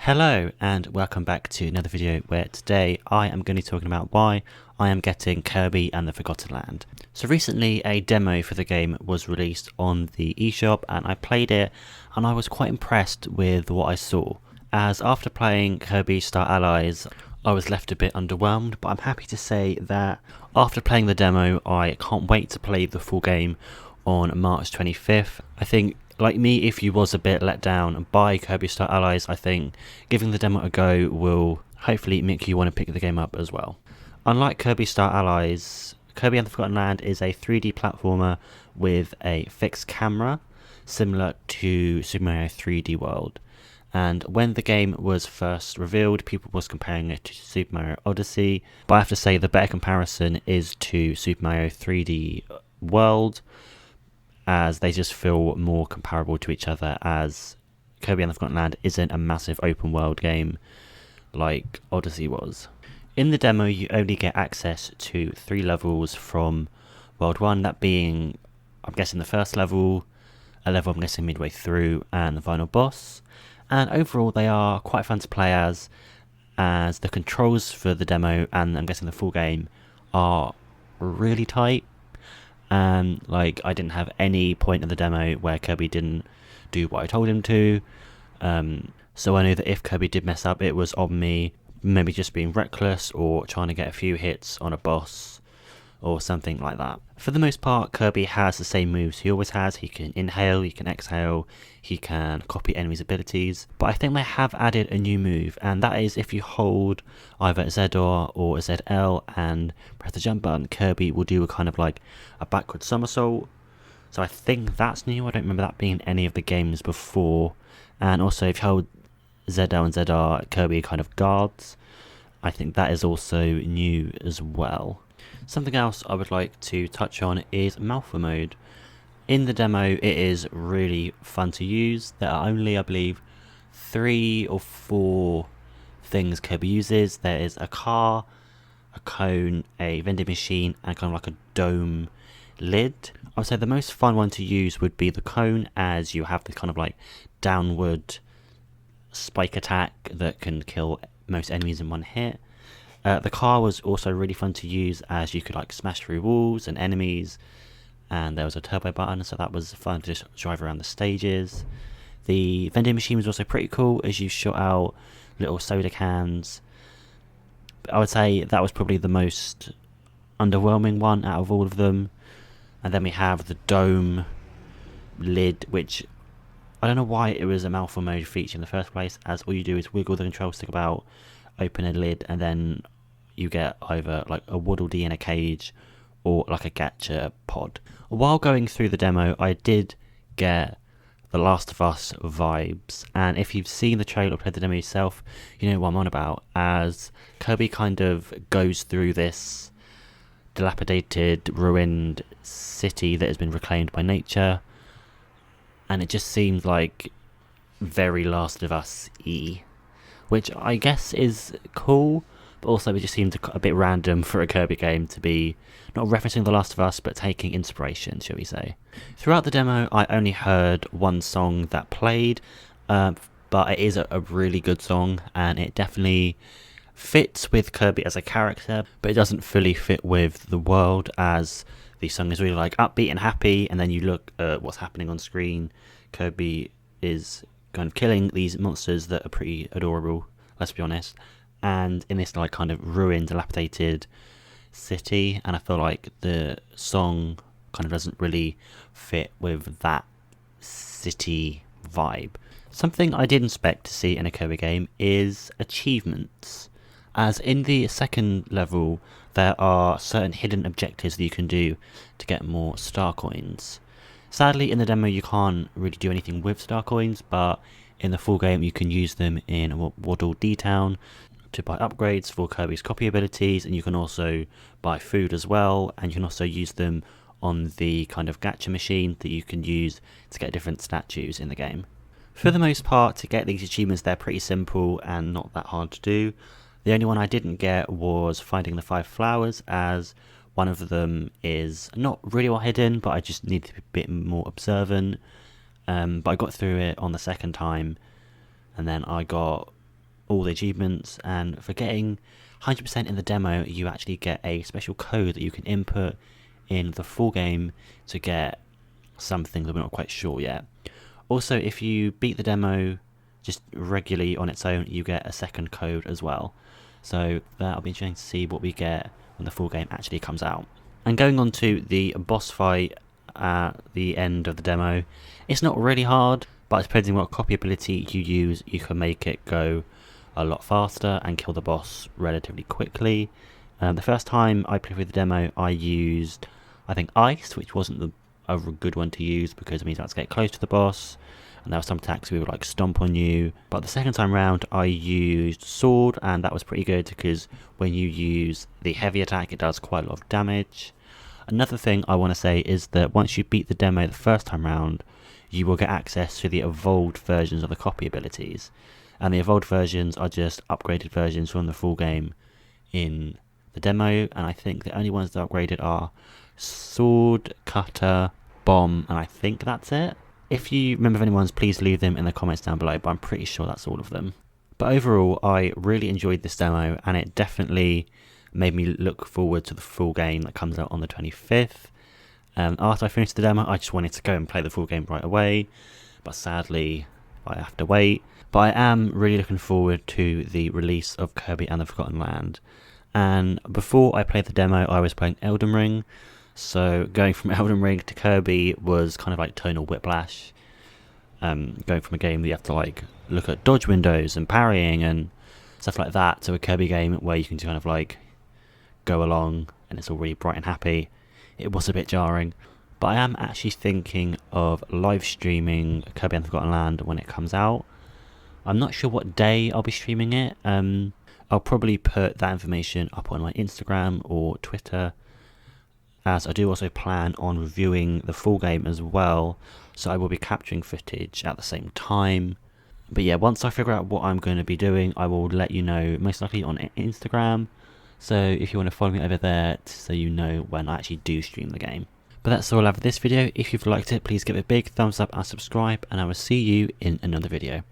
Hello and welcome back to another video where today I am going to be talking about why I am getting Kirby and the Forgotten Land. So recently a demo for the game was released on the eShop and I played it and I was quite impressed with what I saw. As after playing Kirby Star Allies I was left a bit underwhelmed, but I'm happy to say that after playing the demo I can't wait to play the full game on March 25th. I think, like me, if you was a bit let down by Kirby Star Allies, I think giving the demo a go will hopefully make you want to pick the game up as well. Unlike Kirby Star Allies, Kirby and the Forgotten Land is a 3D platformer with a fixed camera, similar to Super Mario 3D World. And when the game was first revealed, people was comparing it to Super Mario Odyssey, but I have to say the better comparison is to Super Mario 3D World, as they just feel more comparable to each other, as Kirby and the Forgotten Land isn't a massive open world game like Odyssey was. In the demo you only get access to 3 levels from World 1, that being, I'm guessing, the first level, a level I'm guessing midway through, and the final boss. And overall they are quite fun to play as the controls for the demo and I'm guessing the full game are really tight. Like, I didn't have any point in the demo where Kirby didn't do what I told him to, so I knew that if Kirby did mess up it was on me, maybe just being reckless or trying to get a few hits on a boss or something like that. For the most part Kirby has the same moves he always has. He can inhale, he can exhale, he can copy enemies' abilities, but I think they have added a new move, and that is if you hold either ZR or ZL and press the jump button, Kirby will do a kind of like a backward somersault. So I think that's new. I don't remember that being in any of the games before. And also if you hold ZL and ZR, Kirby kind of guards. I think that is also new as well. Something else I would like to touch on is Malfa mode. In the demo it is really fun to use. There are only, I believe, 3 or 4 things Kirby uses. There is a car, a cone, a vending machine, and kind of like a dome lid. I would say the most fun one to use would be the cone, as you have this kind of like downward spike attack that can kill most enemies in one hit. The car was also really fun to use, as you could like smash through walls and enemies, and there was a turbo button, so that was fun to just drive around the stages. The vending machine was also pretty cool, as you shot out little soda cans. But I would say that was probably the most underwhelming one out of all of them. And then we have the dome lid, which I don't know why it was a Malfa mode feature in the first place, as all you do is wiggle the control stick about, open a lid, and then you get either like a Waddle Dee in a cage or like a gacha pod. While going through the demo I did get The Last of Us vibes, and if you've seen the trailer or played the demo yourself you know what I'm on about, as Kirby kind of goes through this dilapidated, ruined city that has been reclaimed by nature, and it just seems like very Last of Us-y, which I guess is cool, but also it just seemed a bit random for a Kirby game to be not referencing The Last of Us, but taking inspiration, shall we say. Throughout the demo, I only heard one song that played, but it is a really good song, and it definitely fits with Kirby as a character, but it doesn't fully fit with the world, as the song is really like upbeat and happy, and then you look at what's happening on screen. Kirby is kind of killing these monsters that are pretty adorable, let's be honest, and in this like kind of ruined, dilapidated city, and I feel like the song kind of doesn't really fit with that city vibe. Something I did expect to see in a Kirby game is achievements, as in the second level there are certain hidden objectives that you can do to get more star coins. Sadly in the demo you can't really do anything with star coins, but in the full game you can use them in Waddle Dee Town to buy upgrades for Kirby's copy abilities, and you can also buy food as well, and you can also use them on the kind of gacha machine that you can use to get different statues in the game. For the most part, to get these achievements they're pretty simple and not that hard to do. The only one I didn't get was finding the 5 flowers, as one of them is not really well hidden, but I just need to be a bit more observant. But I got through it on the second time, and then I got all the achievements, and for getting 100% in the demo, you actually get a special code that you can input in the full game to get something that we're not quite sure yet. Also, if you beat the demo just regularly on its own, you get a second code as well. So that'll be interesting to see what we get when the full game actually comes out. And going on to the boss fight at the end of the demo, it's not really hard, but depending on what copy ability you use, you can make it go a lot faster and kill the boss relatively quickly. The first time I played with the demo, I used, I think, Ice, which wasn't a good one to use because it means I had to get close to the boss, and there were some attacks we would like stomp on you. But the second time round, I used Sword, and that was pretty good because when you use the heavy attack, it does quite a lot of damage. Another thing I want to say is that once you beat the demo the first time round, you will get access to the evolved versions of the copy abilities. And the evolved versions are just upgraded versions from the full game in the demo, and I think the only ones that are upgraded are Sword, Cutter, Bomb, and I think that's it. If you remember of any ones, please leave them in the comments down below, but I'm pretty sure that's all of them. But overall, I really enjoyed this demo, and it definitely made me look forward to the full game that comes out on the 25th. After I finished the demo, I just wanted to go and play the full game right away, but sadly I have to wait. But I am really looking forward to the release of Kirby and the Forgotten Land. And before I played the demo, I was playing Elden Ring, so going from Elden Ring to Kirby was kind of like tonal whiplash. Going from a game that you have to like look at dodge windows and parrying and stuff like that to a Kirby game where you can kind of like go along and it's all really bright and happy. It was a bit jarring, but I am actually thinking of live streaming Kirby and the Forgotten Land when it comes out. I'm not sure what day I'll be streaming it. I'll probably put that information up on my Instagram or Twitter, as I do also plan on reviewing the full game as well, so I will be capturing footage at the same time. But yeah, once I figure out what I'm going to be doing, I will let you know, most likely on Instagram. So if you want to follow me over there so you know when I actually do stream the game. But that's all I have for this video. If you've liked it, please give it a big thumbs up and subscribe, and I will see you in another video.